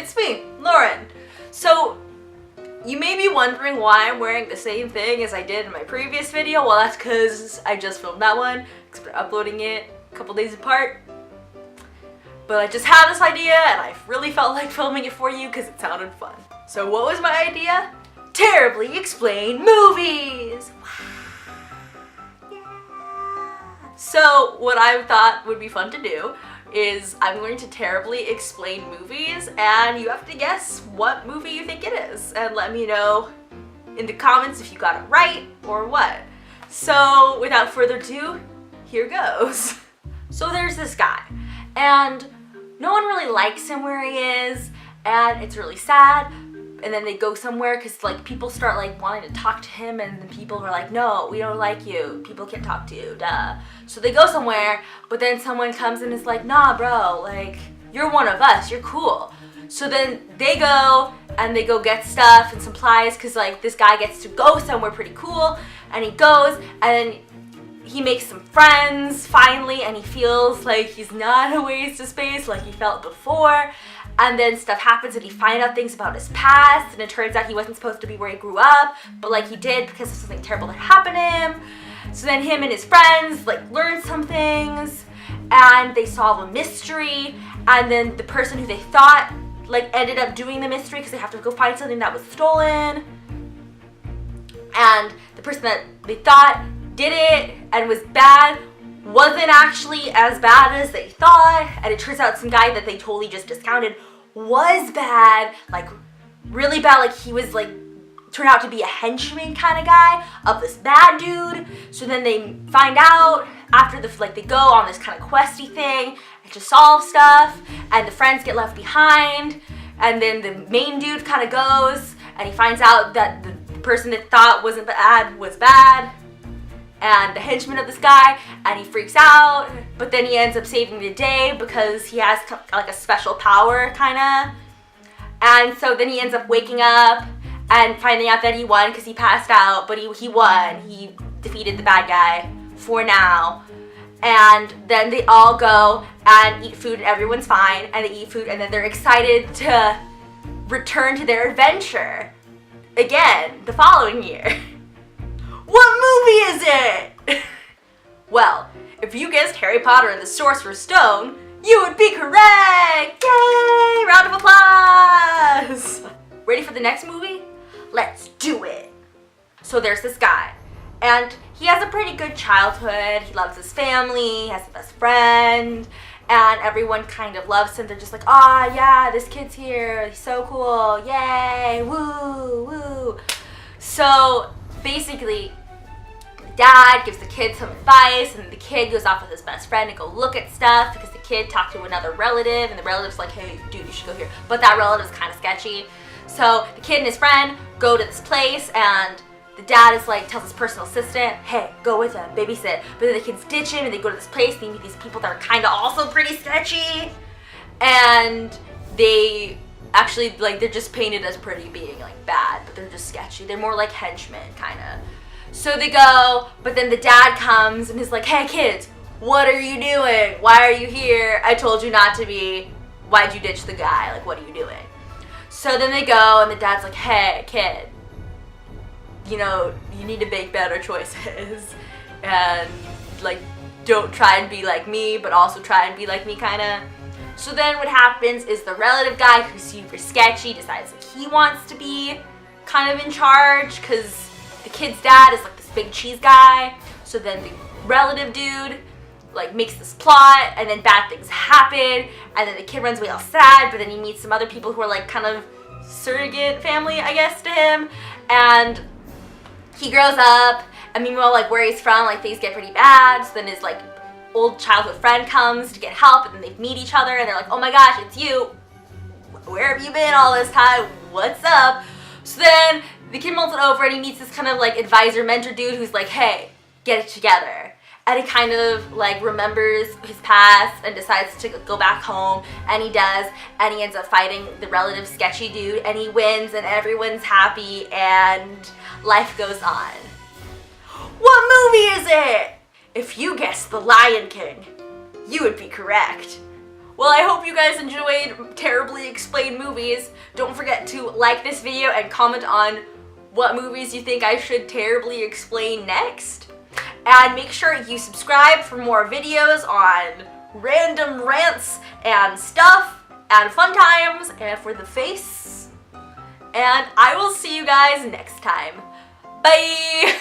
it's me, Lauren. So, you may be wondering why I'm wearing the same thing as I did in my previous video. Well, that's because I just filmed that one, because we're uploading it a couple days apart. But I just had this idea, and I really felt like filming it for you because it sounded fun. So what was my idea? Terribly explain movies! So what I thought would be fun to do is I'm going to terribly explain movies, and you have to guess what movie you think it is, and let me know in the comments if you got it right or what. So without further ado, here goes. So there's this guy, and no one really likes him where he is, and it's really sad. And then they go somewhere because like people start like wanting to talk to him, and then people are like, no, we don't like you, people can't talk to you, duh. So they go somewhere, but then someone comes and is like, nah bro, like you're one of us, you're cool. So then they go and they go get stuff and supplies because like this guy gets to go somewhere pretty cool, and he goes and then he makes some friends finally, and he feels like he's not a waste of space like he felt before. And then stuff happens and he finds out things about his past, and it turns out he wasn't supposed to be where he grew up, but like he did because of something terrible that happened to him. So then him and his friends like learn some things, and they solve a mystery, and then the person who they thought like ended up doing the mystery because they have to go find something that was stolen. And the person that they thought did it and was bad wasn't actually as bad as they thought, and it turns out some guy that they totally just discounted was bad, like really bad, like he was like turned out to be a henchman kind of guy of this bad dude. So then they find out after the like they go on this kind of questy thing and to solve stuff, and the friends get left behind, and then the main dude kind of goes and he finds out that the person that thought wasn't bad was bad, and the henchman of this guy, and he freaks out, but then he ends up saving the day because he has like a special power kinda. And so then he ends up waking up and finding out that he won because he passed out, but he won. He defeated the bad guy for now. And then they all go and eat food and everyone's fine, and they eat food and then they're excited to return to their adventure again the following year. What movie is it? Well, if you guessed Harry Potter and the Sorcerer's Stone, you would be correct! Yay! Round of applause! Ready for the next movie? Let's do it! So there's this guy, and he has a pretty good childhood. He loves his family, he has a best friend, and everyone kind of loves him. They're just like, ah, yeah, this kid's here, he's so cool, yay, woo, woo. So basically, dad gives the kid some advice, and the kid goes off with his best friend to go look at stuff because the kid talked to another relative, and the relative's like, hey dude, you should go here, but that relative's kind of sketchy. So the kid and his friend go to this place, and the dad is like, tells his personal assistant, hey, go with him, babysit. But then the kids ditch him and they go to this place, and they meet these people that are kind of also pretty sketchy, and they actually, like, they're just painted as pretty being like bad, but they're just sketchy. They're more like henchmen kind of. So they go, but then the dad comes and is like, hey kids, what are you doing? Why are you here? I told you not to be. Why'd you ditch the guy? Like, what are you doing? So then they go, and the dad's like, hey kid, you know, you need to make better choices, and like, don't try and be like me, but also try and be like me kinda. So then what happens is the relative guy, who's super sketchy, decides that he wants to be kind of in charge because the kid's dad is like this big cheese guy. So then the relative dude like makes this plot, and then bad things happen, and then the kid runs away all sad, but then he meets some other people who are like kind of surrogate family, I guess, to him, and he grows up, and meanwhile, like, where he's from, like, things get pretty bad. So then his like old childhood friend comes to get help, and then they meet each other, and they're like, oh my gosh, it's you, where have you been all this time, what's up? So then the kid mulls it over, and he meets this kind of like advisor mentor dude who's like, hey, get it together. And he kind of like remembers his past and decides to go back home, and he does, and he ends up fighting the relative sketchy dude, and he wins, and everyone's happy, and life goes on. What movie is it? If you guessed The Lion King, you would be correct. Well, I hope you guys enjoyed terribly explained movies. Don't forget to like this video and comment on what movies you think I should terribly explain next. And make sure you subscribe for more videos on random rants and stuff and fun times and for the face. And I will see you guys next time. Bye!